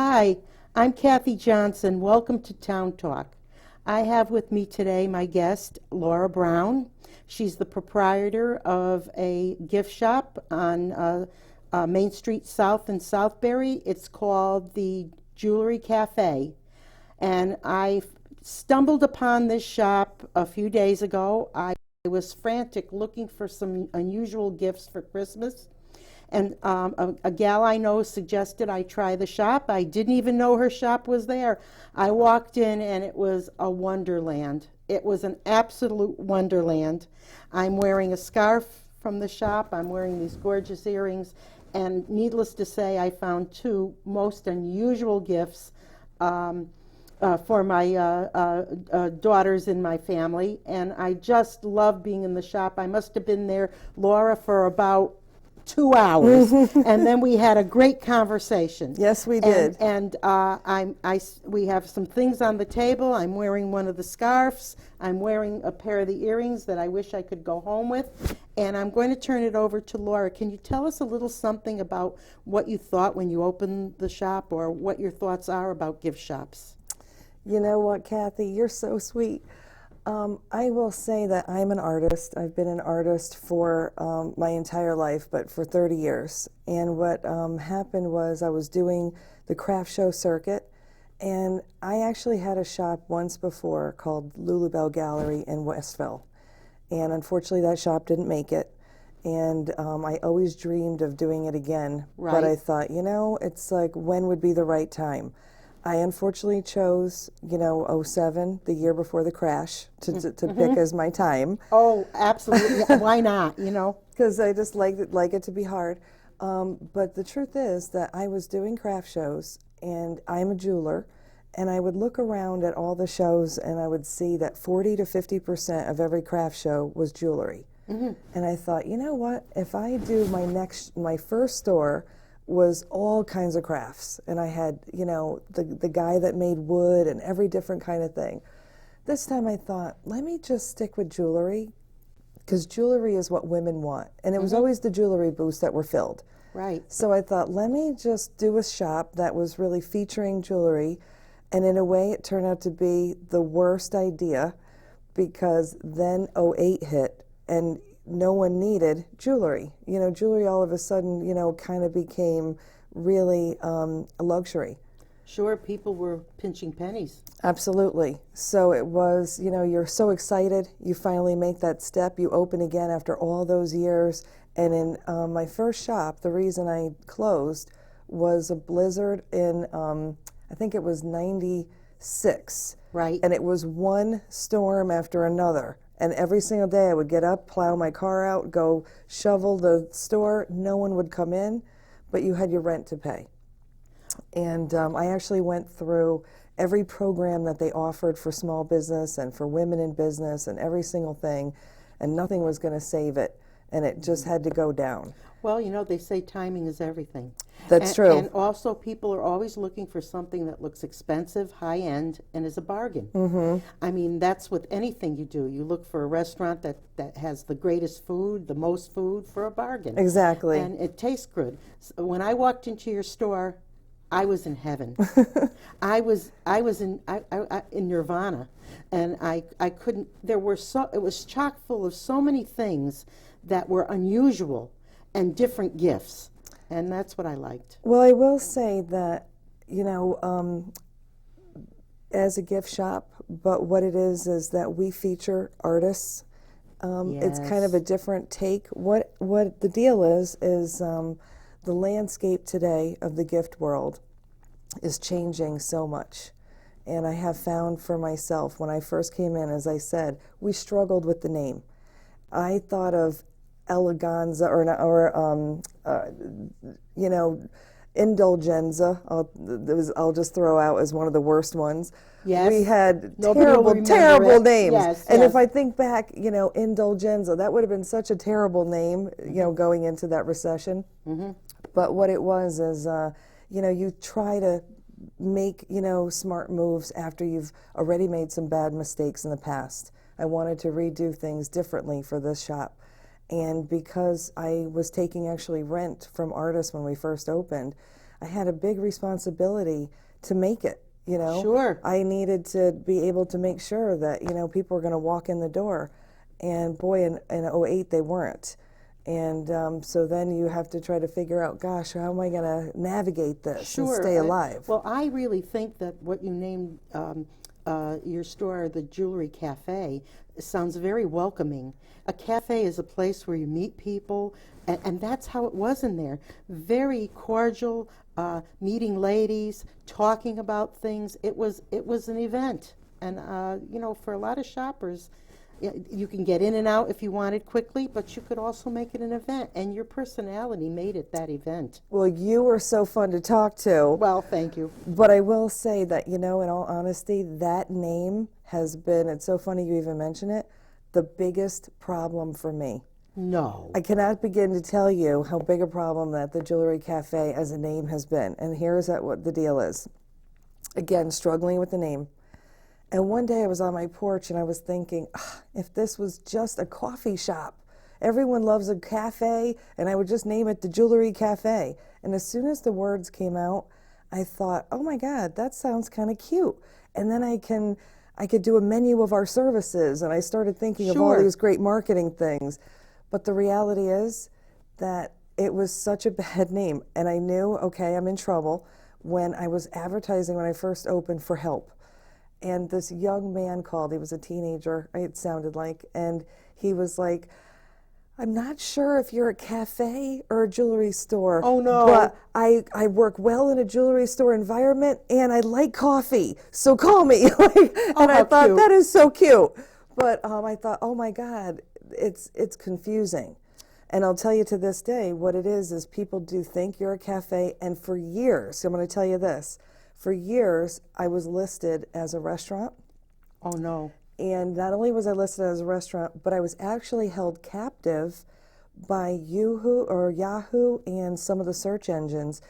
Hi, I'm Kathy Johnson. Welcome to Town Talk. I have with me today my guest, Laura Brown. She's the proprietor of a gift shop on Main Street South in Southbury. It's called the Jewelry Cafe. And I stumbled upon this shop a few days ago. I was frantic looking for some unusual gifts for Christmas. And a gal I know suggested I try the shop. I didn't even know her shop was there. I walked in and it was a wonderland. It was an absolute wonderland. I'm wearing a scarf from the shop. I'm wearing these gorgeous earrings. And needless to say, I found two most unusual gifts for my daughters in my family. And I just love being in the shop. I must have been there, Laura, for about 2 hours, and then we had a great conversation. Yes, we did. And we have some things on the table. I'm wearing one of the scarves. I'm wearing a pair of the earrings that I wish I could go home with. And I'm going to turn it over to Laura. Can you tell us a little something about what you thought when you opened the shop, or what your thoughts are about gift shops? You know what, Kathy? You're so sweet. I will say that I'm an artist. I've been an artist for my entire life, but for 30 years. And what happened was I was doing the craft show circuit, and I actually had a shop once before called Lulabelle Gallery in Westville. And unfortunately, that shop didn't make it. And I always dreamed of doing it again. Right. But I thought, you know, it's like, when would be the right time? I unfortunately chose, '07, the year before the crash, to pick as my time. Oh, absolutely. Why not, Because I just like it to be hard. But the truth is that I was doing craft shows, and I'm a jeweler, and I would look around at all the shows, and I would see that 40 to 50% of every craft show was jewelry. Mm-hmm. And I thought, you know what, if I do my first store was all kinds of crafts, and I had, the guy that made wood and every different kind of thing. This time I thought, let me just stick with jewelry, because jewelry is what women want, and it was always the jewelry booths that were filled. Right. So I thought, let me just do a shop that was really featuring jewelry, and in a way it turned out to be the worst idea, because then '08 hit, and no one needed jewelry. Jewelry all of a sudden, kind of became really a luxury. Sure, people were pinching pennies. Absolutely. So it was, you're so excited, you finally make that step, you open again after all those years. And in my first shop, the reason I closed was a blizzard in, I think it was 96. Right. And it was one storm after another. And every single day I would get up, plow my car out, go shovel the store. No one would come in, but you had your rent to pay. And I actually went through every program that they offered for small business and for women in business and every single thing, and nothing was going to save it. And it just had to go down. Well, they say timing is everything. That's true. And also, people are always looking for something that looks expensive, high-end, and is a bargain. Mm-hmm. I mean, that's with anything you do. You look for a restaurant that has the greatest food, the most food, for a bargain. Exactly. And it tastes good. So when I walked into your store, I was in heaven. I was in nirvana, and I couldn't. It was chock full of so many things that were unusual and different gifts, and that's what I liked. Well, I will say that, as a gift shop, but what it is that we feature artists. It's kind of a different take. What the deal is the landscape today of the gift world is changing so much. And I have found for myself, when I first came in, as I said, we struggled with the name. I thought of eleganza indulgenza. I'll just throw out as one of the worst ones. Yes. We had Nobody terrible names. Yes, and yes. if I think back, indulgenza, that would have been such a terrible name, going into that recession. Mm-hmm. But what it was is, you try to make, smart moves after you've already made some bad mistakes in the past. I wanted to redo things differently for this shop. And because I was taking actually rent from artists when we first opened, I had a big responsibility to make it, you know. Sure. I needed to be able to make sure that, you know, people were going to walk in the door. And boy, in '08, they weren't. And so then you have to try to figure out, gosh, how am I going to navigate this and stay alive? Well, I really think that what you named your store, the Jewelry Cafe, sounds very welcoming. A cafe is a place where you meet people, and that's how it was in there. Very cordial, meeting ladies, talking about things. It was an event, and you know, for a lot of shoppers, you can get in and out if you wanted quickly, but you could also make it an event, and your personality made it that event. Well, you were so fun to talk to. Well, thank you. But I will say that, you know, in all honesty, that name has been, it's so funny you even mention it, the biggest problem for me. No. I cannot begin to tell you how big a problem that the Jewelry Cafe as a name has been. And here's what the deal is. Again, struggling with the name. And one day I was on my porch and I was thinking, if this was just a coffee shop, everyone loves a cafe, and I would just name it the Jewelry Cafe. And as soon as the words came out, I thought, oh my God, that sounds kind of cute. And then I could do a menu of our services, and I started thinking of all these great marketing things. But the reality is that it was such a bad name, and I knew, okay, I'm in trouble, when I was advertising when I first opened for help. And this young man called, he was a teenager, it sounded like, and he was like, I'm not sure if you're a cafe or a jewelry store. Oh, no. But I work well in a jewelry store environment, and I like coffee, so call me. And I thought, that is so cute. But I thought, oh my God, it's confusing. And I'll tell you to this day, what it is people do think you're a cafe, and for years, I'm going to tell you this, for years, I was listed as a restaurant. Oh, no. And not only was I listed as a restaurant, but I was actually held captive by Yahoo and some of the search engines.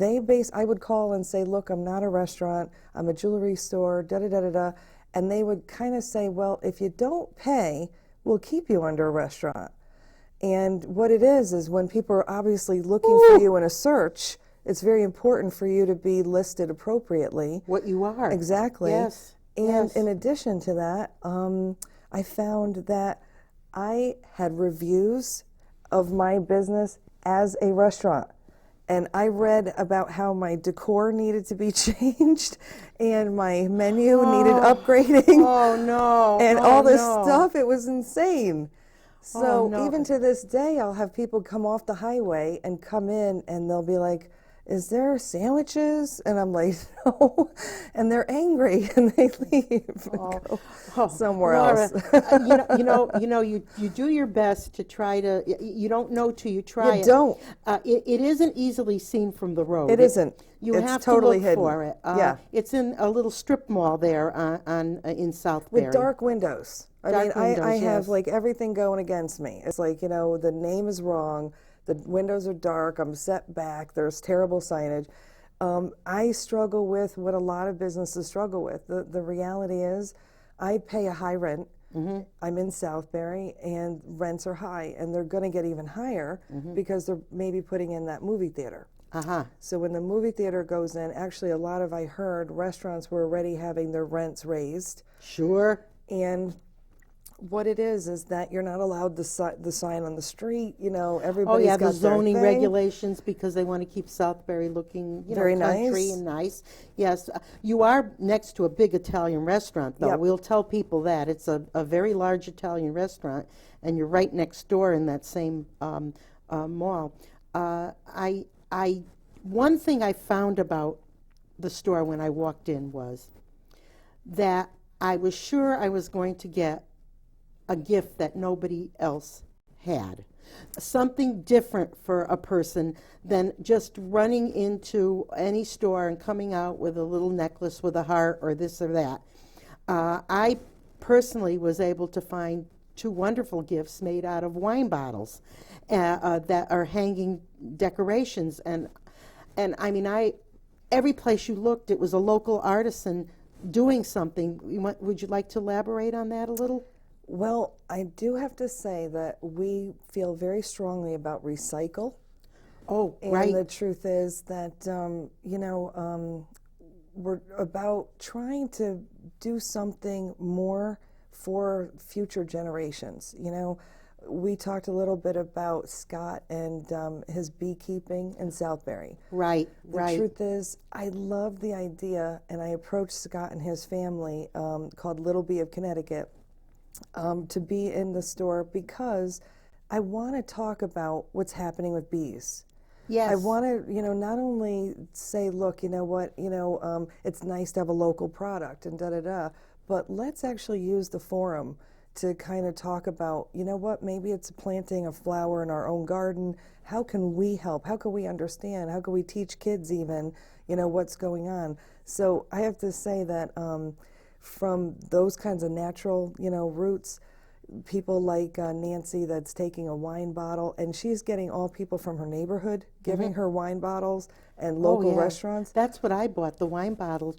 I would call and say, look, I'm not a restaurant, I'm a jewelry store, da-da-da-da-da. And they would kind of say, well, if you don't pay, we'll keep you under a restaurant. And what it is when people are obviously looking for you in a search, it's very important for you to be listed appropriately. What you are. Exactly. Yes. And in addition to that, I found that I had reviews of my business as a restaurant. And I read about how my decor needed to be changed and my menu needed upgrading. Oh, no. And all this stuff. It was insane. So no. even to this day, I'll have people come off the highway and come in and they'll be like, is there sandwiches? And I'm like, no. And they're angry and they leave and go somewhere Laura, else. You do your best to try to, you don't know till you try it. You don't. It isn't easily seen from the road. It isn't. You it's have totally to look hidden. for it. Yeah. It's in a little strip mall there in Southbury. With dark windows. I Yes. have like everything going against me. It's like, the name is wrong. The windows are dark, I'm set back, there's terrible signage. I struggle with what a lot of businesses struggle with. The reality is, I pay a high rent. Mm-hmm. I'm in Southbury, and rents are high, and they're going to get even higher because they're maybe putting in that movie theater. So when the movie theater goes in, actually I heard restaurants were already having their rents raised. Sure. And what it is that you're not allowed the sign on the street. Everybody's Oh yeah, got the zoning their thing. regulations, because they want to keep Southbury looking, Very country nice. and nice. Yes, you are next to a big Italian restaurant, though. Yep. We'll tell people that it's a very large Italian restaurant, and you're right next door in that same mall. One thing I found about the store when I walked in was that I was sure I was going to get a gift that nobody else had. Something different for a person than just running into any store and coming out with a little necklace with a heart or this or that. I personally was able to find 2 wonderful gifts made out of wine bottles that are hanging decorations. And I mean, every place you looked, it was a local artisan doing something. Would you like to elaborate on that a little? Well, I do have to say that we feel very strongly about recycle. Oh, And right. the truth is that, we're about trying to do something more for future generations. We talked a little bit about Scott and his beekeeping in Southbury. Right, The right. truth is, I love the idea, and I approached Scott and his family, called Little Bee of Connecticut, to be in the store because I want to talk about what's happening with bees. Yes. I want to, not only say, look, it's nice to have a local product and da-da-da, but let's actually use the forum to kind of talk about, maybe it's planting a flower in our own garden. How can we help? How can we understand? How can we teach kids even, what's going on? So I have to say that from those kinds of natural, roots, people like Nancy that's taking a wine bottle, and she's getting all people from her neighborhood giving her wine bottles and local yeah. restaurants. That's what I bought, the wine bottle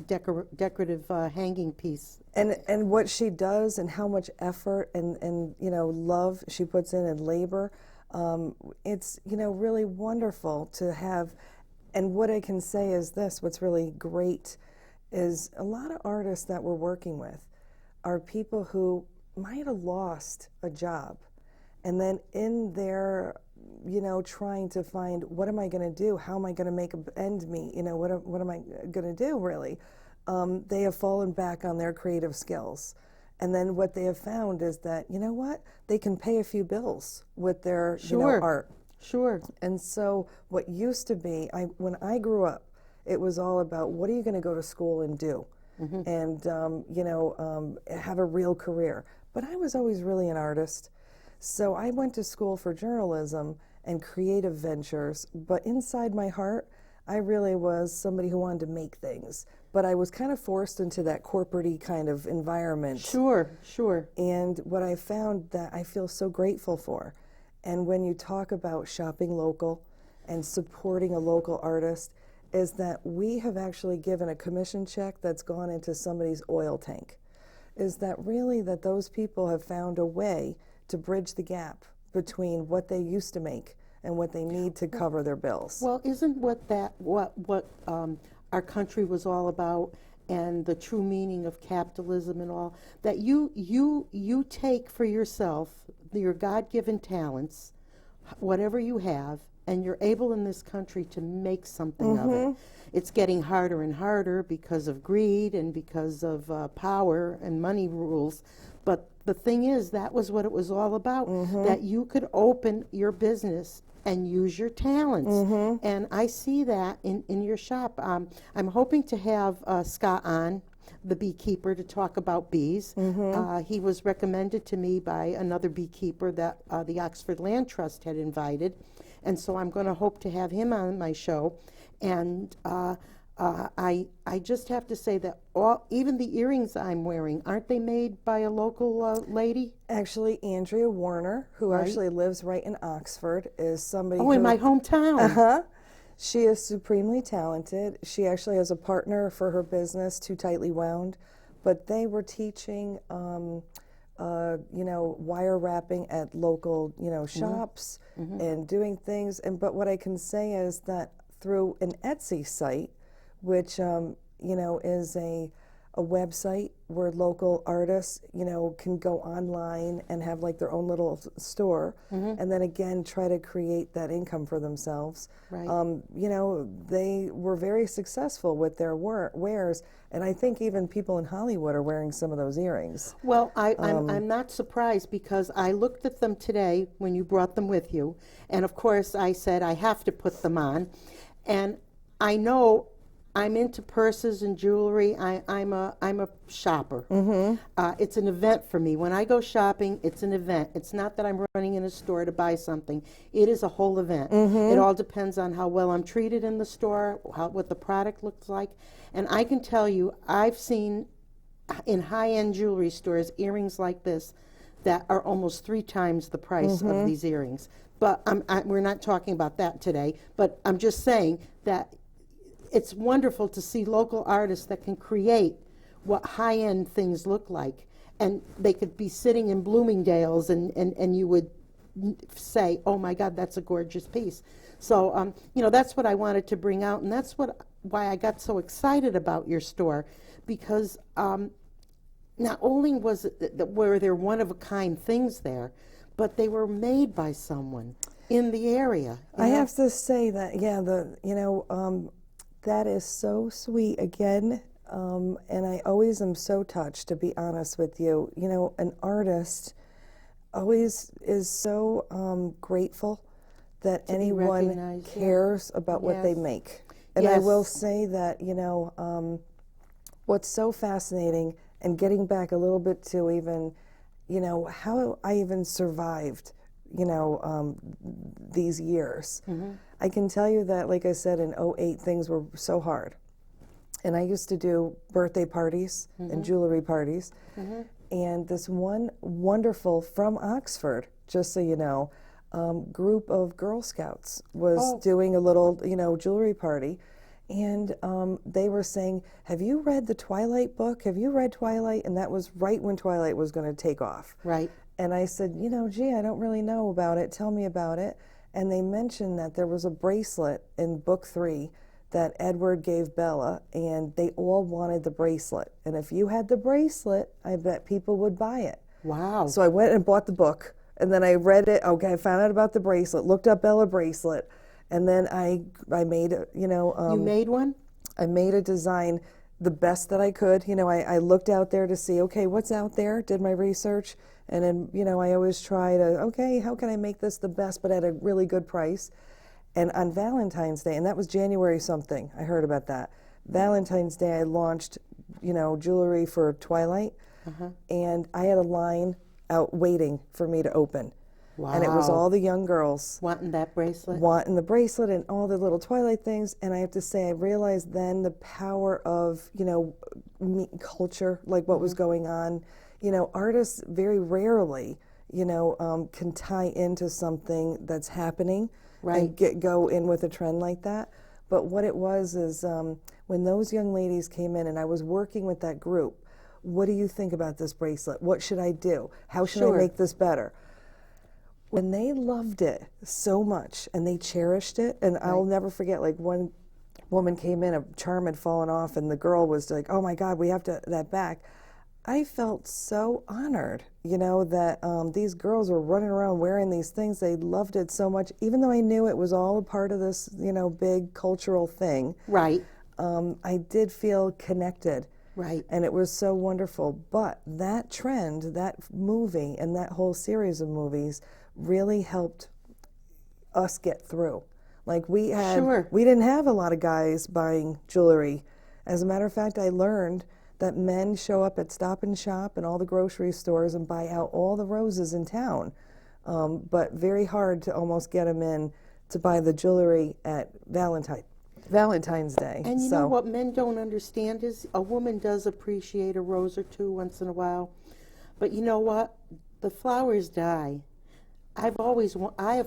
decorative hanging piece. And what she does and how much effort and love she puts in and labor, it's really wonderful to have. And what I can say is this, what's really great is a lot of artists that we're working with are people who might have lost a job, and then in their trying to find, what am I going to do, how am I going to make end meet, what am I going to do really, they have fallen back on their creative skills. And then what they have found is that, they can pay a few bills with their art. Sure. And so what used to be, when I grew up, it was all about, what are you going to go to school and do? And have a real career. But I was always really an artist. So I went to school for journalism and creative ventures, but inside my heart, I really was somebody who wanted to make things. But I was kind of forced into that corporate-y kind of environment. Sure. And what I found that I feel so grateful for, and when you talk about shopping local and supporting a local artist, is that we have actually given a commission check that's gone into somebody's oil tank. Is that really that those people have found a way to bridge the gap between what they used to make and what they need to cover their bills. Well, isn't what our country was all about, and the true meaning of capitalism and all, that you take for yourself your God-given talents, whatever you have, and you're able in this country to make something of it. It's getting harder and harder because of greed and because of power and money rules. But the thing is, that was what it was all about, that you could open your business and use your talents. And I see that in your shop. I'm hoping to have Scott on, the beekeeper, to talk about bees. He was recommended to me by another beekeeper that the Oxford Land Trust had invited. And so I'm going to hope to have him on my show. And I just have to say that even the earrings I'm wearing, aren't they made by a local lady? Actually, Andrea Warner, who actually lives right in Oxford, is somebody in my hometown. She is supremely talented. She actually has a partner for her business, Too Tightly Wound, but they were teaching wire wrapping at local, shops and doing things. But what I can say is that through an Etsy site, which, is a website where local artists, can go online and have like their own little store, and then again try to create that income for themselves. Right. They were very successful with their wares, and I think even people in Hollywood are wearing some of those earrings. Well, I'm not surprised, because I looked at them today when you brought them with you, and of course I said I have to put them on, and I know I'm into purses and jewelry. I'm a shopper. It's an event for me. When I go shopping, it's an event. It's not that I'm running in a store to buy something. It is a whole event. It all depends on how well I'm treated in the store, what the product looks like. And I can tell you, I've seen in high-end jewelry stores earrings like this that are almost 3 times the price of these earrings. But we're not talking about that today. But I'm just saying that it's wonderful to see local artists that can create what high-end things look like. And they could be sitting in Bloomingdale's, and you would say, oh my God, that's a gorgeous piece. So, you know, that's what I wanted to bring out, and that's why I got so excited about your store, because not only were there one-of-a-kind things there, but they were made by someone in the area. I have to say that, yeah, that is so sweet again, and I always am so touched, to be honest with you. You know, an artist always is so grateful that anyone cares about what they make. And I will say that, you know, what's so fascinating, and getting back a little bit to even, you know, how I even survived, you know, these years. I can tell you that, like I said, in '08, things were so hard. And I used to do birthday parties and jewelry parties. And this one wonderful, from Oxford, just so you know, group of Girl Scouts was doing a little, you know, jewelry party. And they were saying, have you read the Twilight book? Have you read Twilight? And that was right when Twilight was going to take off. Right. And I said, you know, gee, I don't really know about it. Tell me about it. And they mentioned that there was a bracelet in book 3 that Edward gave Bella, and they all wanted the bracelet. And if you had the bracelet, I bet people would buy it. Wow. So I went and bought the book, and then I read it. Okay, I found out about the bracelet, looked up Bella bracelet, and then I made, you know... you made one? I made a design the best that I could. You know, I looked out there to see, okay, what's out there, did my research, and then, you know, I always try to, okay, how can I make this the best but at a really good price? And on Valentine's Day, and that was January something, I heard about that. Valentine's Day, I launched, you know, jewelry for Twilight, and I had a line out waiting for me to open. Wow. And it was all the young girls. Wanting that bracelet? Wanting the bracelet and all the little Twilight things. And I have to say, I realized then the power of, you know, culture, like what was going on. You know, artists very rarely, you know, can tie into something that's happening. Right. And go in with a trend like that. But what it was is when those young ladies came in and I was working with that group, what do you think about this bracelet? What should I do? How should I make this better? When they loved it so much and they cherished it, and I'll never forget, like one woman came in, a charm had fallen off, and the girl was like, oh my God, we have that back. I felt so honored, you know, that these girls were running around wearing these things. They loved it so much, even though I knew it was all a part of this, you know, big cultural thing. Right. I did feel connected. Right. And it was so wonderful. But that trend, that movie, and that whole series of movies really helped us get through. Like we didn't have a lot of guys buying jewelry. As a matter of fact, I learned that men show up at Stop and Shop and all the grocery stores and buy out all the roses in town. But very hard to almost get them in to buy the jewelry at Valentine's Day. And you know what men don't understand is a woman does appreciate a rose or two once in a while. But you know what? The flowers die. I have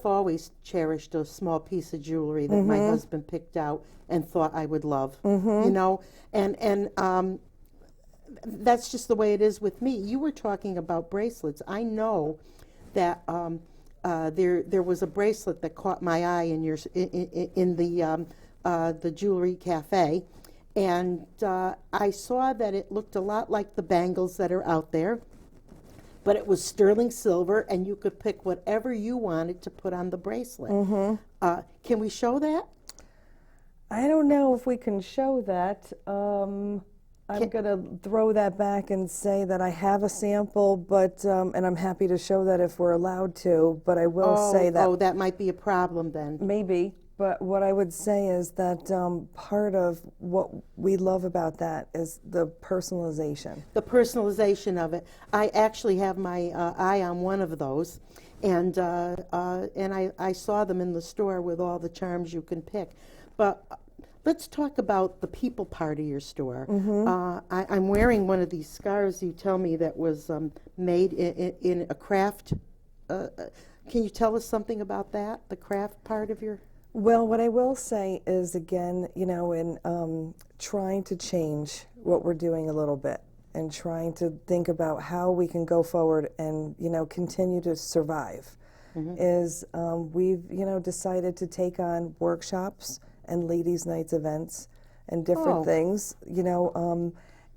always cherished a small piece of jewelry that my husband picked out and thought I would love. You know, and that's just the way it is with me. You were talking about bracelets. I know that there was a bracelet that caught my eye in the Jewelry Cafe, and I saw that it looked a lot like the bangles that are out there, but it was sterling silver, and you could pick whatever you wanted to put on the bracelet. Can we show that? I don't know if we can show that. I'm going to throw that back and say that I have a sample, but and I'm happy to show that if we're allowed to, but I will say that... Oh, that might be a problem then. Maybe, but what I would say is that part of what we love about that is the personalization. The personalization of it. I actually have my eye on one of those, and I saw them in the store with all the charms you can pick. But let's talk about the people part of your store. I'm wearing one of these scarves you tell me that was made in a craft. Can you tell us something about that, the craft part of your... Well, what I will say is, again, you know, in trying to change what we're doing a little bit and trying to think about how we can go forward and, you know, continue to survive. is we've, decided to take on workshops and ladies' nights events and different things,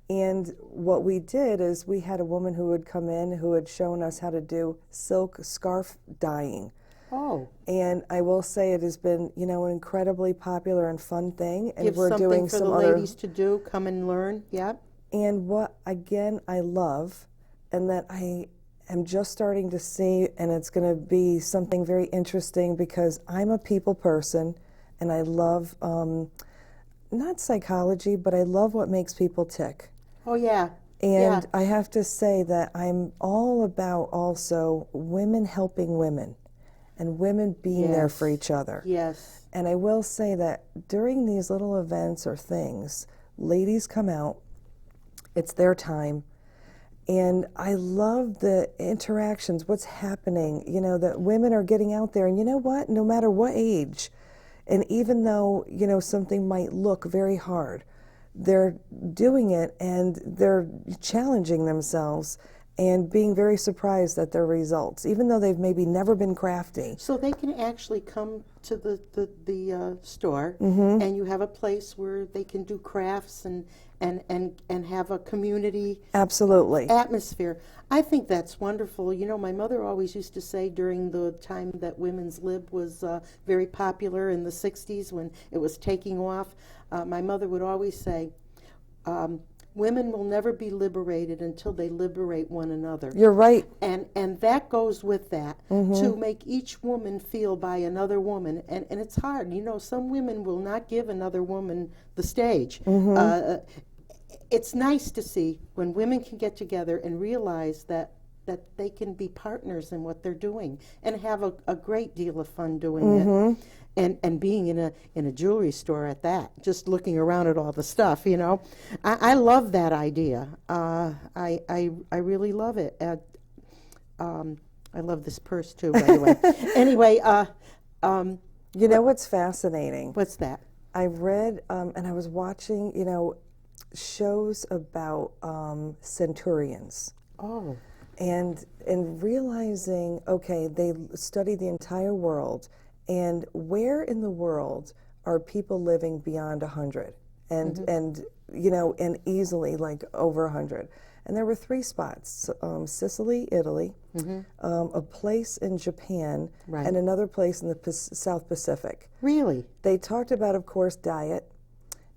and what we did is we had a woman who would come in who had shown us how to do silk scarf dyeing. Oh. And I will say it has been, an incredibly popular and fun thing. And Give we're something doing for some the other ladies to do, come and learn, yep. And what, again, I love, and that I am just starting to see, and it's going to be something very interesting because I'm a people person, and I love, not psychology, but I love what makes people tick. Oh, yeah. And I have to say that I'm all about also women helping women and women being there for each other. Yes. And I will say that during these little events or things, ladies come out, it's their time, and I love the interactions, what's happening, that women are getting out there, and you know what, no matter what age, and even though, something might look very hard, they're doing it and they're challenging themselves and being very surprised at their results, even though they've maybe never been crafty. So they can actually come to the store, and you have a place where they can do crafts and have a community atmosphere. I think that's wonderful. My mother always used to say during the time that women's lib was very popular in the 60s when it was taking off, my mother would always say, women will never be liberated until they liberate one another. You're right. And that goes with that, to make each woman feel by another woman. And it's hard. Some women will not give another woman the stage. It's nice to see when women can get together and realize that they can be partners in what they're doing and have a great deal of fun doing it. And being in a jewelry store at that, just looking around at all the stuff, I love that idea. I really love it. I love this purse too, by the way. Anyway, what's fascinating? What's that? I read and I was watching, shows about centurions. Oh. And realizing, okay, they study the entire world. And where in the world are people living beyond 100 and easily like over 100? And there were 3 spots: Sicily, Italy, a place in Japan, and another place in the South Pacific. Really? They talked about, of course, diet,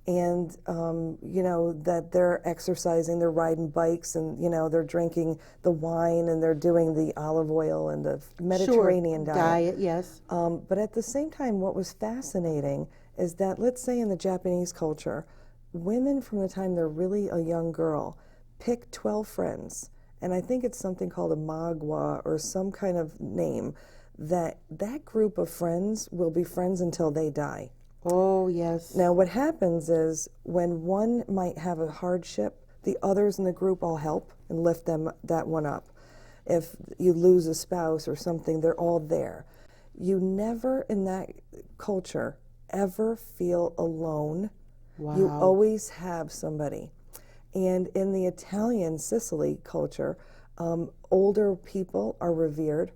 and that they're exercising, they're riding bikes, and they're drinking the wine, and they're doing the olive oil and the Mediterranean diet. Yes. But at the same time, what was fascinating is that, let's say in the Japanese culture, women from the time they're really a young girl pick 12 friends, and I think it's something called a magwa or some kind of name, that group of friends will be friends until they die. Oh, yes. Now, what happens is when one might have a hardship, the others in the group all help and lift that one up. If you lose a spouse or something, they're all there. You never, in that culture, ever feel alone. Wow. You always have somebody. And in the Italian Sicily culture, older people are revered.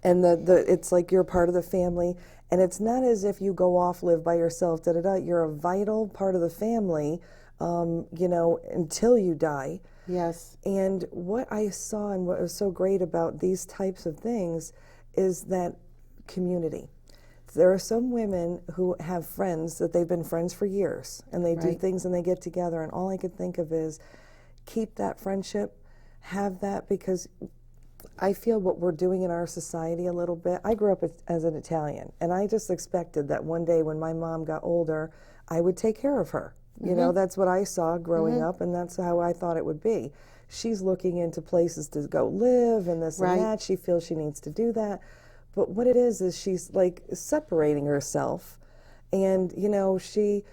And it's like you're part of the family. And it's not as if you go off, live by yourself, You're a vital part of the family, until you die. Yes. And what I saw and what was so great about these types of things is that community. There are some women who have friends that they've been friends for years, and they do things and they get together, and all I could think of is keep that friendship, have that, because I feel what we're doing in our society a little bit. I grew up as an Italian, and I just expected that one day when my mom got older, I would take care of her. That's what I saw growing up, and that's how I thought it would be. She's looking into places to go live and this and that. She feels she needs to do that. But what it is she's like separating herself, and she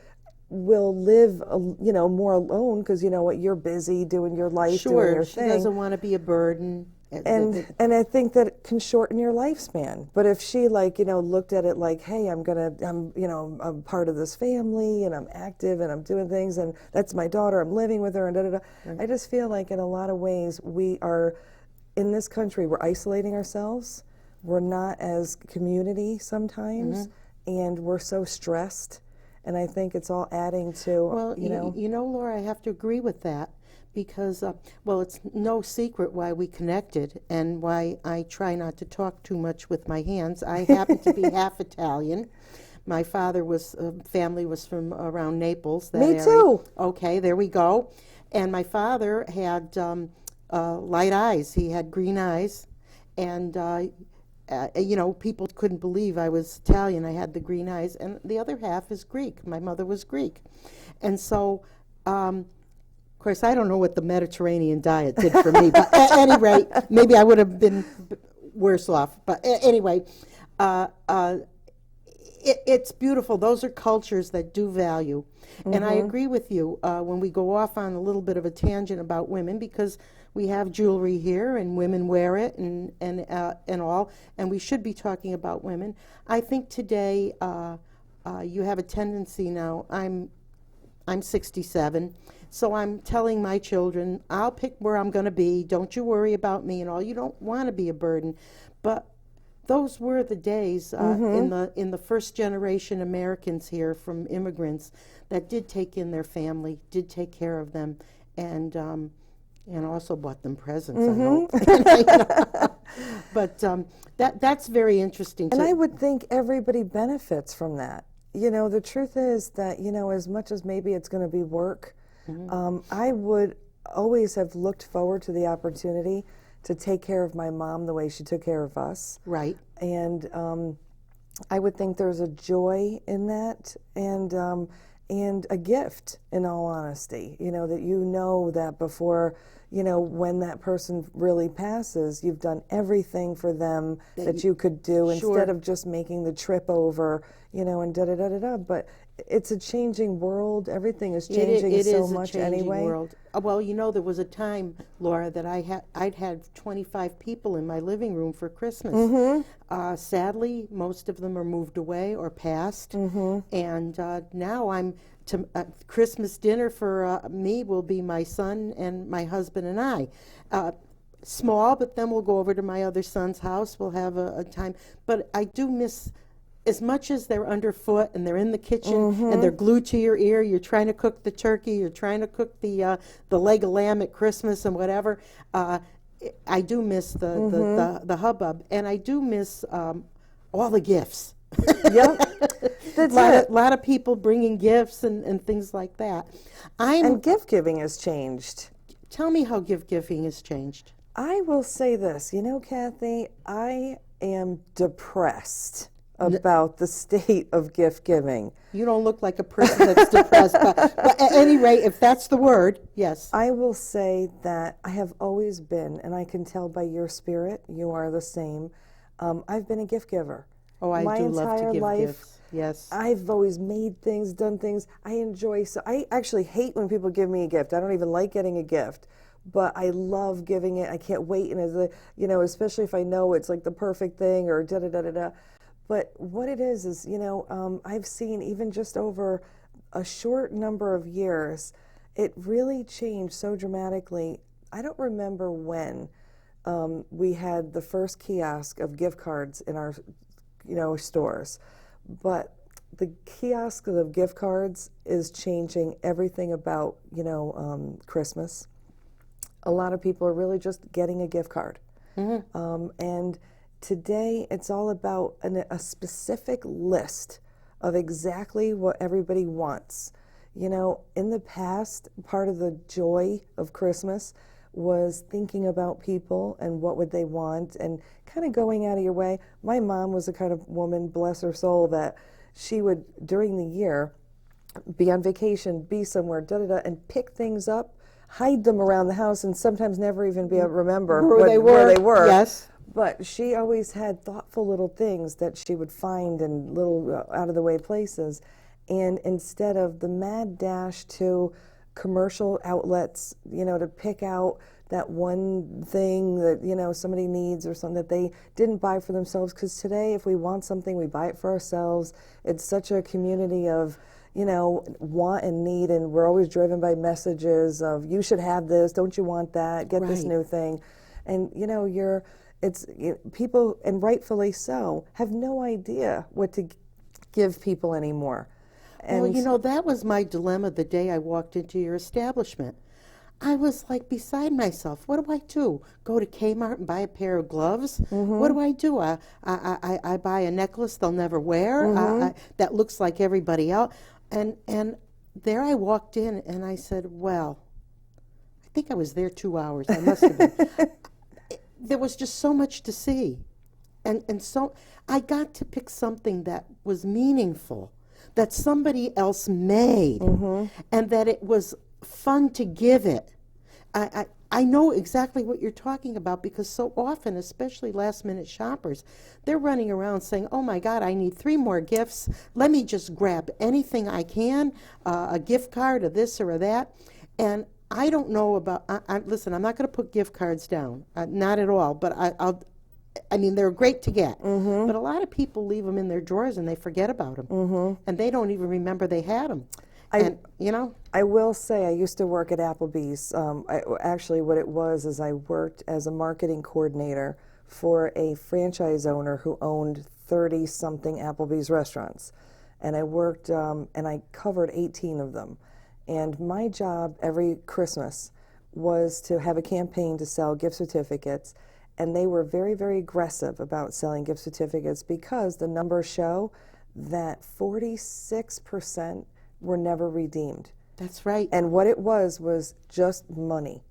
will live more alone because you're busy doing your life, doing your thing. She doesn't want to be a burden. And I think that it can shorten your lifespan. But if she looked at it like, hey, I'm part of this family, and I'm active and I'm doing things, and that's my daughter, I'm living with her, and da-da-da. I just feel like in a lot of ways we are, in this country, we're isolating ourselves, we're not as community sometimes, and we're so stressed. And I think it's all adding to, Well, you know, Laura, I have to agree with that because, well, it's no secret why we connected and why I try not to talk too much with my hands. I happen to be half Italian. My family was from around Naples. That Me area. too. Okay, there we go. And my father had light eyes. He had green eyes. And you know, people couldn't believe I was Italian. I had the green eyes, and the other half is Greek. My mother was Greek, and so, of course, I don't know what the Mediterranean diet did for me, but at any rate, maybe I would have been worse off. But anyway, it's beautiful. Those are cultures that do value, and I agree with you when we go off on a little bit of a tangent about women because we have jewelry here, and women wear it, and all, and we should be talking about women. I think today you have a tendency now. I'm 67, so I'm telling my children, I'll pick where I'm going to be. Don't you worry about me and all. You don't want to be a burden, but those were the days in the first generation Americans here from immigrants that did take in their family, did take care of them, and also bought them presents, I hope. But that's very interesting. And I would think everybody benefits from that. You know, the truth is that, you know, as much as maybe it's going to be work, I would always have looked forward to the opportunity to take care of my mom the way she took care of us. Right. And I would think there's a joy in that, and a gift, in all honesty. You know, that you know that before, you know, when that person really passes, you've done everything for them that you could do instead of just making the trip over, you know, and da-da-da-da-da. But it's a changing world. Everything is changing so much anyway. World. Well, you know, there was a time, Laura, that I'd had 25 people in my living room for Christmas. Sadly, most of them are moved away or passed, and now I'm Christmas dinner for me will be my son and my husband and I. Small, but then we'll go over to my other son's house. We'll have a time. But I do miss, as much as they're underfoot and they're in the kitchen and they're glued to your ear, you're trying to cook the turkey, you're trying to cook the leg of lamb at Christmas and whatever. I do miss the hubbub, and I do miss all the gifts. That's a lot of people bringing gifts and things like that. And gift giving has changed. Tell me how gift giving has changed. I will say this, you know, Kathy, I am depressed about the state of gift giving. You don't look like a person that's depressed, but at any rate, if that's the word, yes. I will say that I have always been, and I can tell by your spirit, you are the same. I've been a gift giver. Oh, I do love to give gifts. Yes. I've always made things, done things. I enjoy, so I actually hate when people give me a gift. I don't even like getting a gift, but I love giving it. I can't wait, and you know, especially if I know it's like the perfect thing or da da da da da. But what it is, you know, I've seen even just over a short number of years, it really changed so dramatically. I don't remember when we had the first kiosk of gift cards in our, you know, stores, but the kiosk of gift cards is changing everything about, you know, Christmas. A lot of people are really just getting a gift card, and today, it's all about a specific list of exactly what everybody wants. You know, in the past, part of the joy of Christmas was thinking about people and what would they want and kind of going out of your way. My mom was the kind of woman, bless her soul, that she would, during the year, be on vacation, be somewhere, da-da-da, and pick things up, hide them around the house, and sometimes never even be able to remember where they were. Yes. But she always had thoughtful little things that she would find in little out-of-the-way places. And instead of the mad dash to commercial outlets, you know, to pick out that one thing that, you know, somebody needs or something that they didn't buy for themselves. Because today, if we want something, we buy it for ourselves. It's such a community of, you know, want and need, and we're always driven by messages of, you should have this, don't you want that, get this new thing. And, you know, People, and rightfully so, have no idea what to give people anymore. And Well, that was my dilemma the day I walked into your establishment. I was like beside myself. What do I do? Go to Kmart and buy a pair of gloves? What do I do? I buy a necklace they'll never wear that looks like everybody else. And there I walked in and I said, well, I think I was there 2 hours. I must have been. There was just so much to see. And so I got to pick something that was meaningful, that somebody else made, and that it was fun to give it. I know exactly what you're talking about, because so often, especially last-minute shoppers, they're running around saying, oh my God, I need 3 more gifts. Let me just grab anything I can, a gift card or this or that. And I don't know about, listen, I'm not going to put gift cards down, not at all, but I mean, they're great to get, but a lot of people leave them in their drawers and they forget about them, and they don't even remember they had them. I will say I used to work at Applebee's. Actually, what it was is I worked as a marketing coordinator for a franchise owner who owned 30-something Applebee's restaurants. And I worked, and I covered 18 of them. And my job every Christmas was to have a campaign to sell gift certificates. And they were very, very aggressive about selling gift certificates, because the numbers show that 46% were never redeemed. That's right. And what it was just money.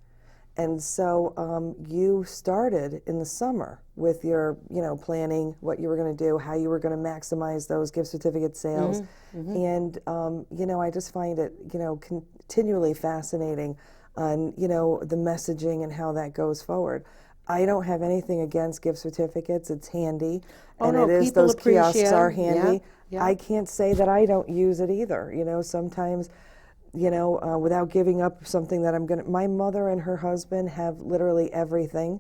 And so you started in the summer with your, planning what you were going to do, how you were going to maximize those gift certificate sales. And, I just find it, continually fascinating on, the messaging and how that goes forward. I don't have anything against gift certificates. It's handy. And it is, those kiosks are handy. Yeah. I can't say that I don't use it either. Sometimes, without giving up something that I'm going to, my mother and her husband have literally everything.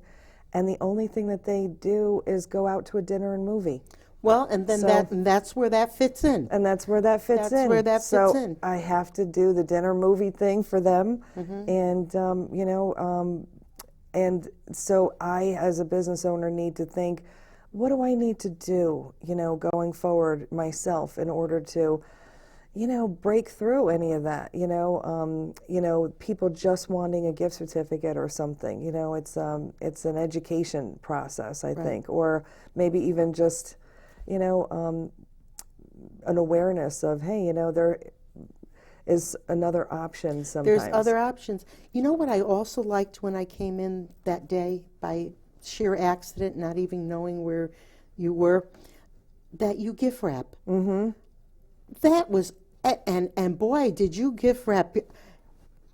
And the only thing that they do is go out to a dinner and movie. Well, and then that's where that fits in. And that's where that fits in. That's where that fits in. I have to do the dinner movie thing for them. And, and so I, as a business owner, need to think, what do I need to do, going forward myself in order to, break through any of that, people just wanting a gift certificate or something, it's an education process, I think, or maybe even just, an awareness of, hey, there is another option sometimes. There's other options. You know what I also liked when I came in that day, by sheer accident, not even knowing where you were, that you gift wrap. That was, and boy, did you gift wrap.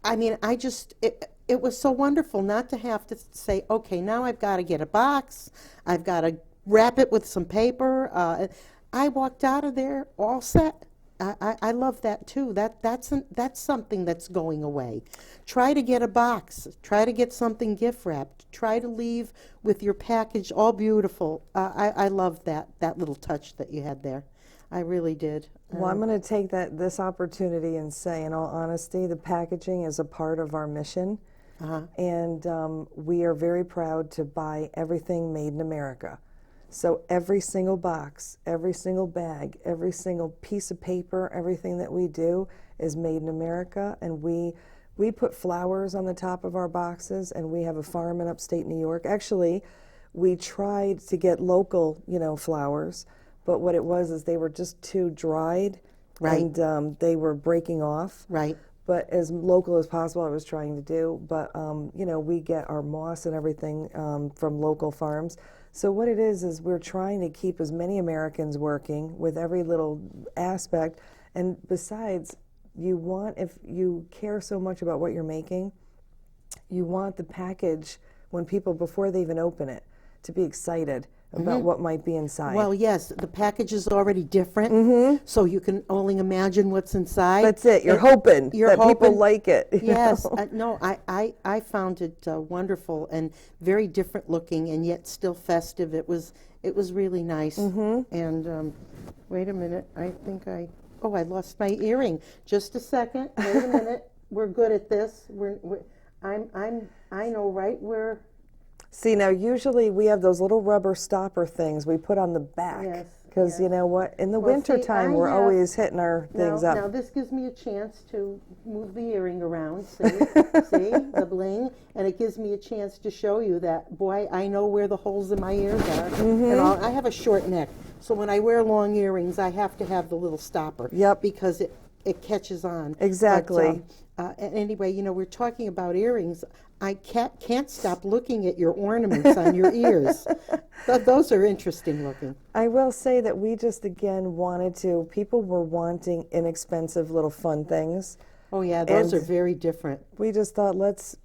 I mean, it was so wonderful not to have to say, okay, now I've got to get a box, I've got to wrap it with some paper. I walked out of there all set. I love that too. That's something that's going away. Try to get a box. Try to get something gift wrapped. Try to leave with your package all beautiful. I love that little touch that you had there. I really did. Well, I'm going to take this opportunity and say, in all honesty, the packaging is a part of our mission. And we are very proud to buy everything made in America. So every single box, every single bag, every single piece of paper, everything that we do is made in America. And we put flowers on the top of our boxes, and we have a farm in upstate New York. Actually, we tried to get local, flowers, but what it was is they were just too dried, and they were breaking off. But as local as possible, I was trying to do. But, we get our moss and everything from local farms. So what it is we're trying to keep as many Americans working with every little aspect. And besides, if you care so much about what you're making, you want the package, when people, before they even open it, to be excited about what might be inside. Well, yes, the package is already different, so you can only imagine what's inside. That's it. You're hoping that people like it. Yes. No, I found it wonderful and very different looking, and yet still festive. It was really nice. And wait a minute. I think I lost my earring. Just a second. Wait a minute. We're good at this. I know right where. See, now usually we have those little rubber stopper things we put on the back. Yes, Because yes. you know what? In the Well, winter see, time, I we're have- always hitting our things Now up. this gives me a chance to move the earring around, see, see, the bling, and it gives me a chance to show you that, boy, I know where the holes in my ears are. And I have a short neck, so when I wear long earrings, I have to have the little stopper. Yep. Because it catches on. Exactly. But, anyway, we're talking about earrings. I can't stop looking at your ornaments on your ears. Those are interesting looking. I will say that we just again wanted to, people were wanting inexpensive little fun things. Oh yeah, those And are very different. we just thought, let's,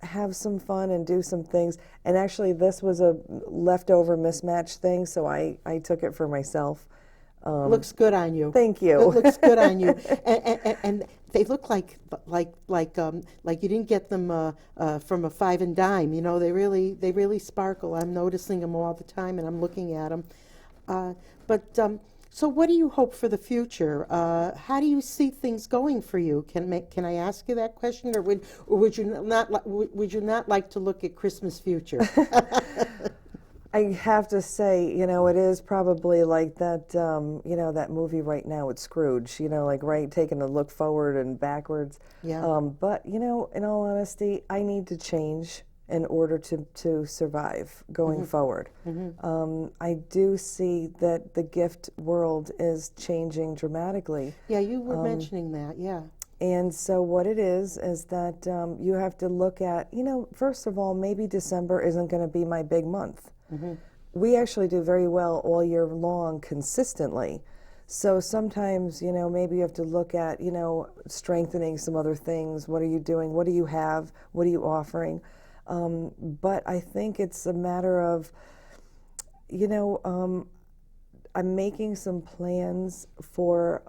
have some fun and do some things. And actually, this was a leftover mismatched thing, so I took it for myself. Looks good on you. Thank you. It looks good on you, and they look like you didn't get them from a five and dime. They really sparkle. I'm noticing them all the time, and I'm looking at them. So what do you hope for the future? How do you see things going for you? Can I ask you that question, or would you not like to look at Christmas future? I have to say, it is probably like that, that movie right now with Scrooge, right, taking a look forward and backwards. Yeah. But, in all honesty, I need to change in order to survive going forward. I do see that the gift world is changing dramatically. Yeah, you were mentioning that, yeah. And so what it is that you have to look at, first of all, maybe December isn't going to be my big month. We actually do very well all year long consistently. So sometimes, maybe you have to look at, strengthening some other things. What are you doing? What do you have? What are you offering? But I think it's a matter of, I'm making some plans for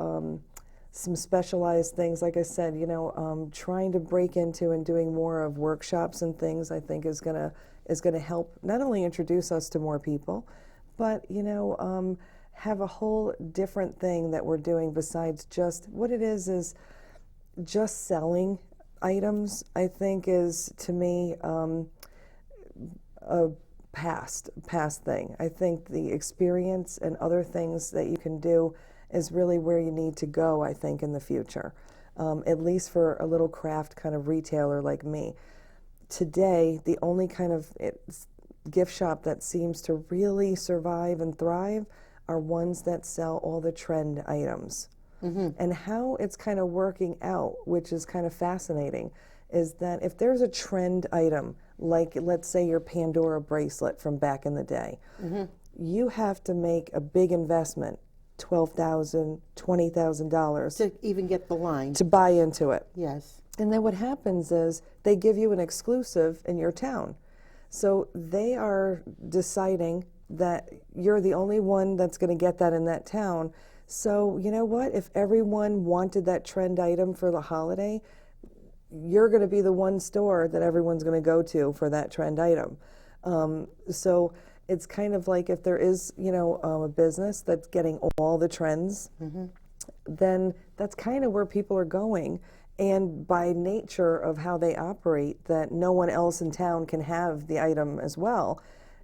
some specialized things. Like I said, trying to break into and doing more of workshops and things, I think is going to help not only introduce us to more people, but have a whole different thing that we're doing besides just what it is just selling items. I think is, to me, a past thing. I think the experience and other things that you can do is really where you need to go, I think, in the future, at least for a little craft kind of retailer like me. Today, the only kind of gift shop that seems to really survive and thrive are ones that sell all the trend items. And how it's kind of working out, which is kind of fascinating, is that if there's a trend item, like let's say your Pandora bracelet from back in the day, you have to make a big investment, $12,000, $20,000 To even get the line. to buy into it. Yes. And then what happens is they give you an exclusive in your town. So they are deciding that you're the only one that's going to get that in that town. So you know what? If everyone wanted that trend item for the holiday, you're going to be the one store that everyone's going to go to for that trend item. So it's kind of like if there is, a business that's getting all the trends, then that's kind of where people are going. And by nature of how they operate, that no one else in town can have the item as well,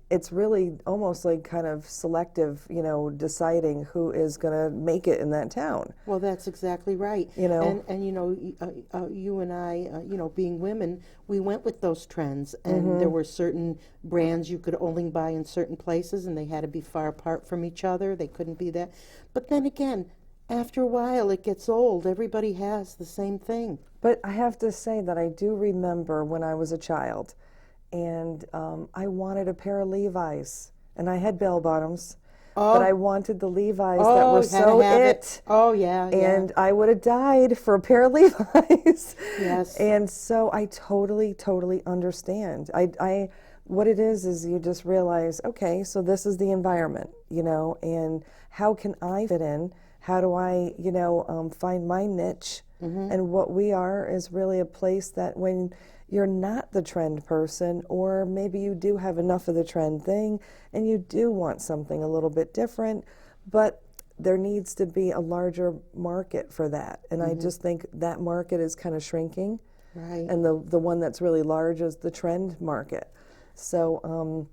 it's really almost like kind of selective, deciding who is going to make it in that town. Well, that's exactly right. And you and I, being women, we went with those trends, and there were certain brands you could only buy in certain places, and they had to be far apart from each other. They couldn't be that. But then again, after a while, it gets old. Everybody has the same thing. But I have to say that I do remember when I was a child, and I wanted a pair of Levi's, and I had bell bottoms, but I wanted the Levi's that were so it. Oh, yeah. And I would have died for a pair of Levi's. Yes. And so I totally understand. What it is you just realize, okay, so this is the environment, and how can I fit in? How do I, find my niche? And what we are is really a place that when you're not the trend person, or maybe you do have enough of the trend thing and you do want something a little bit different, but there needs to be a larger market for that. And I just think that market is kind of shrinking. Right. And the one that's really large is the trend market. So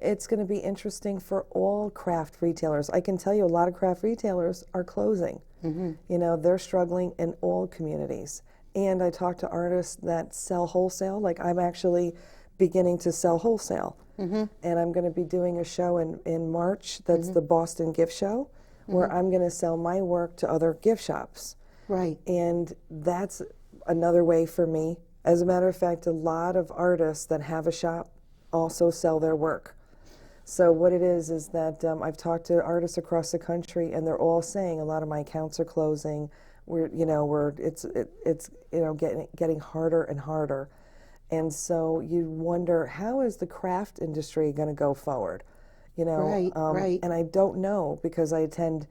it's going to be interesting for all craft retailers. I can tell you a lot of craft retailers are closing. You know, they're struggling in all communities. And I talk to artists that sell wholesale. Like, I'm actually beginning to sell wholesale. And I'm going to be doing a show in March that's the Boston Gift Show, where I'm going to sell my work to other gift shops. Right. And that's another way for me. As a matter of fact, a lot of artists that have a shop also sell their work. So what it is that I've talked to artists across the country, and they're all saying a lot of my accounts are closing. It's getting harder and harder, and so you wonder, how is the craft industry going to go forward? You know, right. And I don't know, because I attend,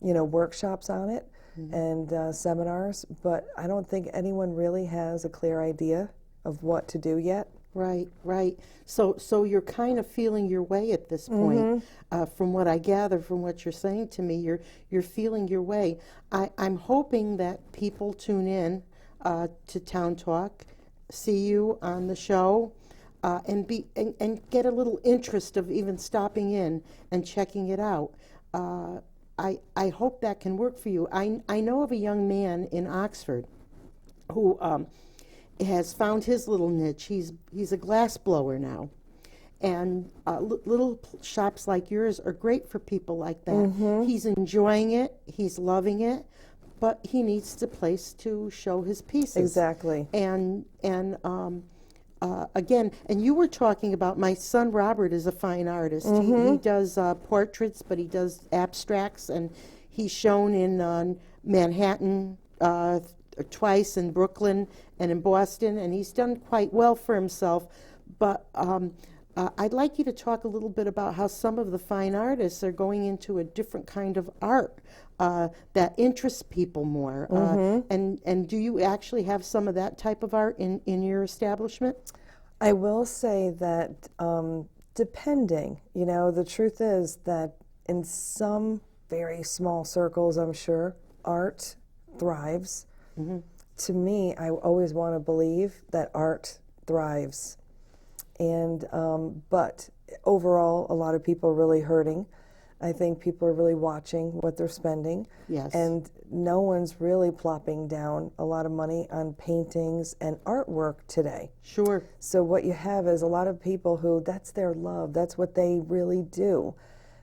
workshops on it and seminars, but I don't think anyone really has a clear idea of what to do yet. Right. So you're kind of feeling your way at this point. From what I gather, from what you're saying to me, you're feeling your way. I'm hoping that people tune in to Town Talk, see you on the show, and get a little interest of even stopping in and checking it out. I hope that can work for you. I know of a young man in Oxford who has found his little niche. He's a glass blower now, and little shops like yours are great for people like that. He's enjoying it, he's loving it, but he needs a place to show his pieces. Exactly. And again, and you were talking about, my son Robert is a fine artist. He does portraits, but he does abstracts, and he's shown in Manhattan twice, in Brooklyn and in Boston, and he's done quite well for himself. But I'd like you to talk a little bit about how some of the fine artists are going into a different kind of art that interests people more. And do you actually have some of that type of art in your establishment? I will say that depending, the truth is that in some very small circles, I'm sure, art thrives. To me, I always want to believe that art thrives. And but overall, a lot of people are really hurting. I think people are really watching what they're spending. Yes. And no one's really plopping down a lot of money on paintings and artwork today. Sure. So what you have is a lot of people who, that's their love, that's what they really do.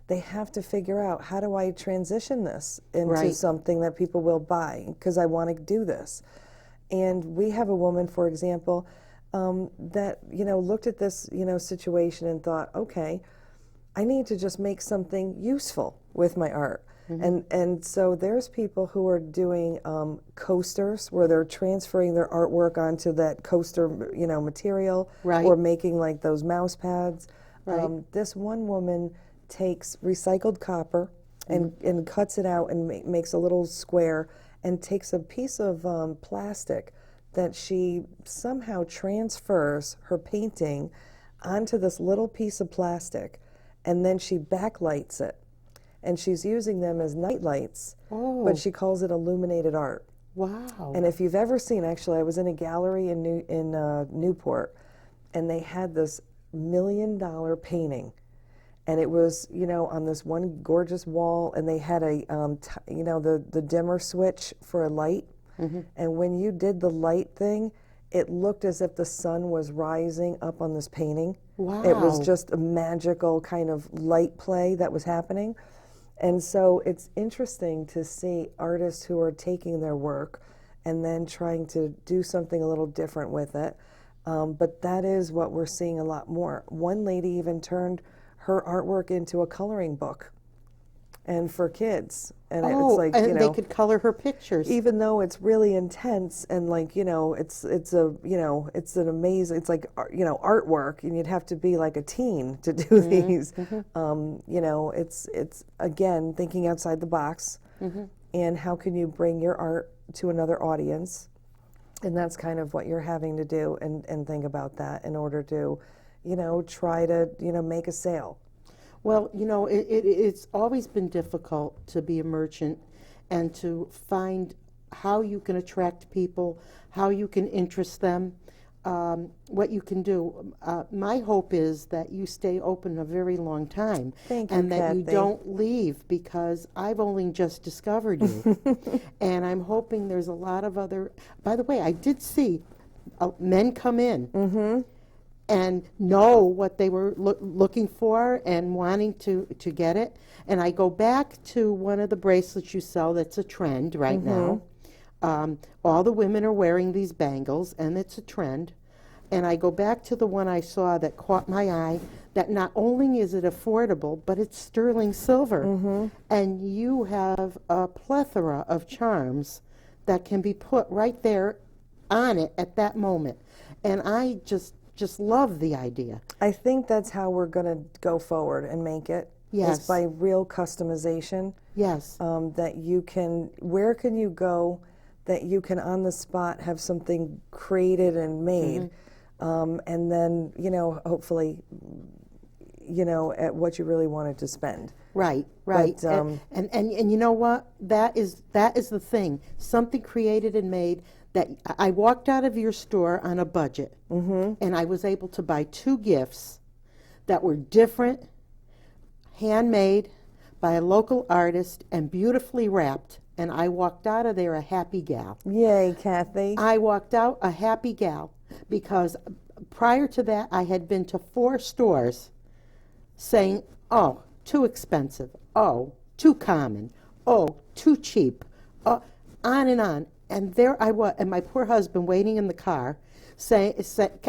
They have to figure out, how do I transition this into something that people will buy, because I want to do this. And we have a woman, for example, that looked at this situation and thought, okay, I need to just make something useful with my art. And so there's people who are doing coasters, where they're transferring their artwork onto that coaster material, or making like those mouse pads. This one woman takes recycled copper and cuts it out and makes a little square, and takes a piece of plastic that she somehow transfers her painting onto this little piece of plastic, and then she backlights it, and she's using them as night lights, but she calls it illuminated art. Wow. And if you've ever seen, actually, I was in a gallery in Newport, and they had this $1 million painting. And it was, on this one gorgeous wall, and they had a, the dimmer switch for a light. And when you did the light thing, it looked as if the sun was rising up on this painting. Wow. It was just a magical kind of light play that was happening. And so it's interesting to see artists who are taking their work and then trying to do something a little different with it. But that is what we're seeing a lot more. One lady even turned her artwork into a coloring book, and for kids. And it's like, and they could color her pictures. Even though it's really intense, and like, it's an amazing, it's like, artwork, and you'd have to be like a teen to do these. It's again, thinking outside the box, and how can you bring your art to another audience? And that's kind of what you're having to do, and think about that in order to, try to, make a sale. Well, it's always been difficult to be a merchant and to find how you can attract people, how you can interest them. what you can do. My hope is that you stay open a very long time. Thank you, and that you Kathy. don't leave, because I've only just discovered you. And I'm hoping there's a lot of other, by the way, I did see men come in and know what they were looking for and wanting to get it. And I go back to one of the bracelets you sell that's a trend right now. All the women are wearing these bangles, and it's a trend. And I go back to the one I saw that caught my eye, that not only is it affordable, but it's sterling silver. And you have a plethora of charms that can be put right there on it at that moment. And I just love the idea. I think that's how we're going to go forward and make it. Yes. Is by real customization. Yes. That you can, where can you go that you can on the spot have something created and made, and then, you know, hopefully, you know, at what you really wanted to spend. Right, right. But, and you know what? That is the thing. Something created and made that I walked out of your store on a budget, and I was able to buy 2 gifts that were different, handmade by a local artist, and beautifully wrapped. And I walked out of there a happy gal. Yay, Kathy. I walked out a happy gal, because prior to that I had been to 4 stores saying, oh, too expensive, oh, too common, oh, too cheap, on and on. And there I was, and my poor husband waiting in the car,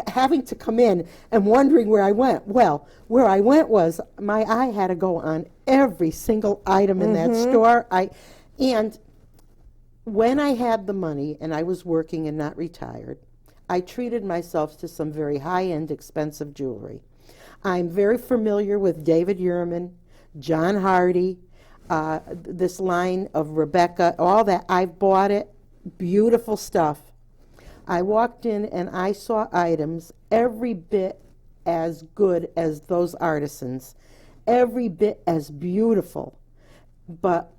having to come in and wondering where I went. Well, where I went was my eye had to go on every single item in that store. And when I had the money and I was working and not retired, I treated myself to some very high-end, expensive jewelry. I'm very familiar with David Yurman, John Hardy, this line of Rebecca, all that. I've bought it, beautiful stuff. I walked in and I saw items every bit as good as those artisans, every bit as beautiful. But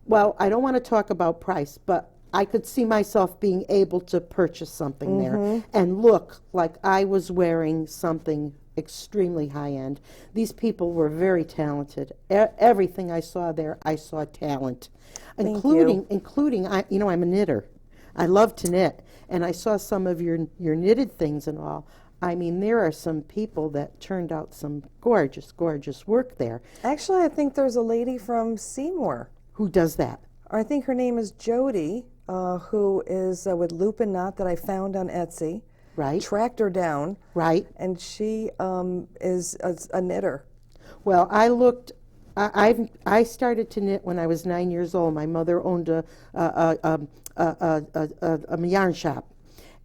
well, I don't want to talk about price, but I could see myself being able to purchase something there and look like I was wearing something extremely high-end. These people were very talented. Everything I saw there, I saw talent, including you know, I'm a knitter. I love to knit, and I saw some of your knitted things and all. I mean, there are some people that turned out some gorgeous, gorgeous work there. Actually, I think there's a lady from Seymour. Who does that? I think her name is Jody, who is with Loop and Knot, that I found on Etsy. Right. Tracked her down. Right. And she is a knitter. Well, I started to knit when I was 9 years old. My mother owned a yarn shop,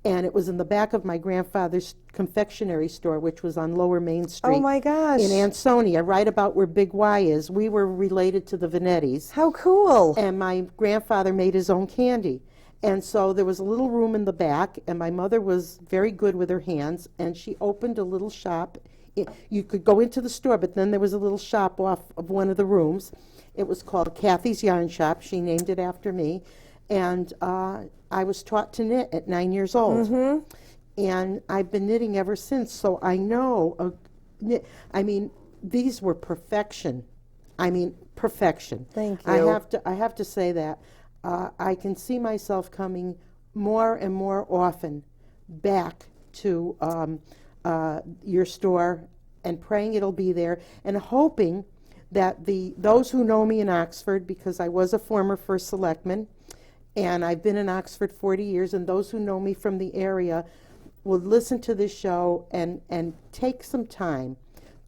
and it was in the back of my grandfather's confectionery store, which was on Lower Main Street. Oh my gosh! In Ansonia, right about where Big Y is. We were related to the Vanettis. How cool! And my grandfather made his own candy. And so there was a little room in the back, and my mother was very good with her hands, and she opened a little shop. You could go into the store, but then there was a little shop off of one of the rooms. It was called Kathy's Yarn Shop. She named it after me. And I was taught to knit at 9 years old. And I've been knitting ever since, so I know, I mean, these were perfection. I mean, perfection. Thank you. I have to say that. I can see myself coming more and more often back to your store and praying it'll be there, and hoping that those who know me in Oxford, because I was a former first selectman, and I've been in Oxford 40 years, and those who know me from the area will listen to this show and take some time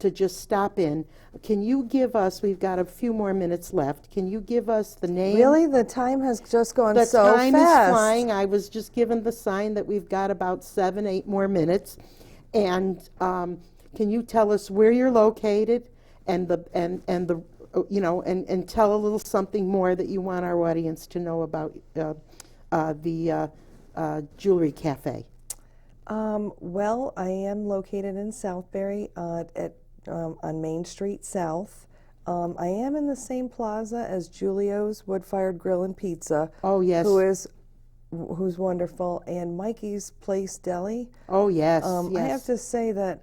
to just stop in. Can you give us, we've got a few more minutes left, can you give us the name? Really? The time has just gone The so time fast. is flying. I was just given the sign that we've got about 7, 8 more minutes. And can you tell us where you're located and the you know, and tell a little something more that you want our audience to know about the Jewelry Cafe? Well, I am located in Southbury on Main Street South. I am in the same plaza as Julio's Wood-Fired Grill and Pizza. Oh, yes. Who is who's wonderful, and Mikey's Place Deli. Oh, yes, I yes. have to say that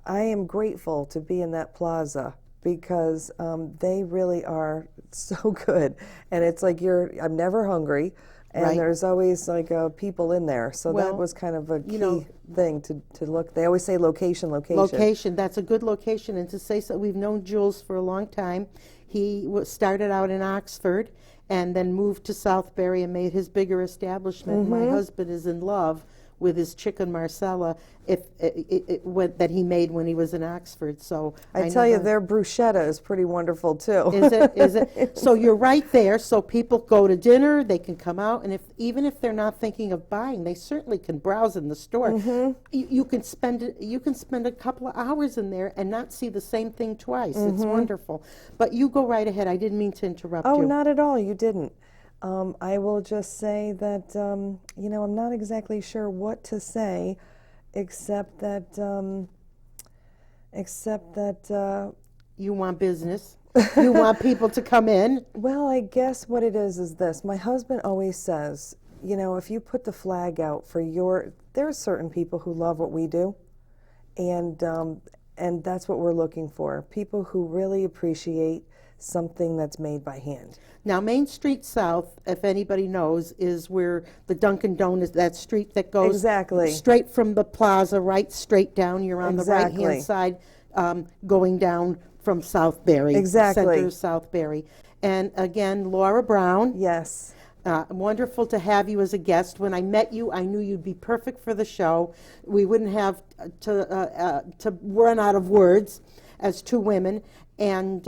I am grateful to be in that plaza because they really are so good, and it's like I'm never hungry, and Right. there's always like people in there. So Well, that was kind of a you know, key thing to look. They always say location, location. Location, that's a good location. And to say so, we've known Jules for a long time. He started out in Oxford and then moved to Southbury and made his bigger establishment. My husband is in love with his chicken marsala that he made when he was in Oxford. So I know tell you, how- their bruschetta is pretty wonderful too. Is it? Is it? So you're right there. So people go to dinner, they can come out, and even if they're not thinking of buying, they certainly can browse in the store. You can spend a couple of hours in there and not see the same thing twice. It's wonderful. But you go right ahead. I didn't mean to interrupt Oh, you. not at all. You didn't. I will just say that, I'm not exactly sure what to say, except that, You want business. You want people to come in. well, I guess what it is this. My husband always says, if you put the flag out there are certain people who love what we do, and that's what we're looking for. People who really appreciate something that's made by hand. Now, Main Street South, if anybody knows, is where the Dunkin' Donuts, that street that goes Exactly. straight from the plaza, right straight down. You're on the Exactly. right-hand side going down from Southbury. Exactly. Center of Southbury. And again, Laura Brown. Yes. Wonderful to have you as a guest. When I met you, I knew you'd be perfect for the show. We wouldn't have to run out of words as two women. And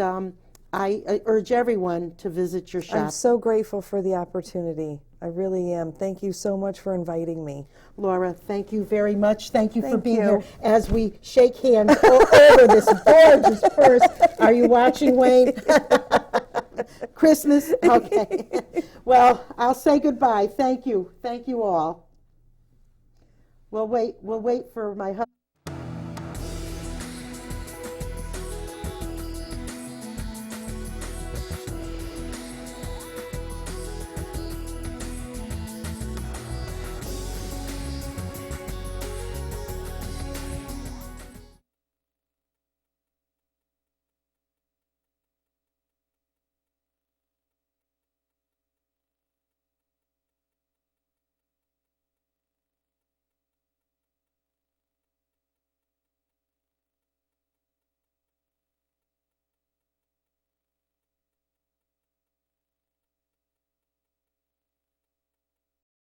I urge everyone to visit your shop. I'm so grateful for the opportunity. I really am. Thank you so much for inviting me. Laura, thank you very much. Thank you for Thank being you. here as we shake hands over this gorgeous purse. Are you watching, Wayne? Christmas? Okay. Well, I'll say goodbye. Thank you. Thank you all. We'll wait for my husband.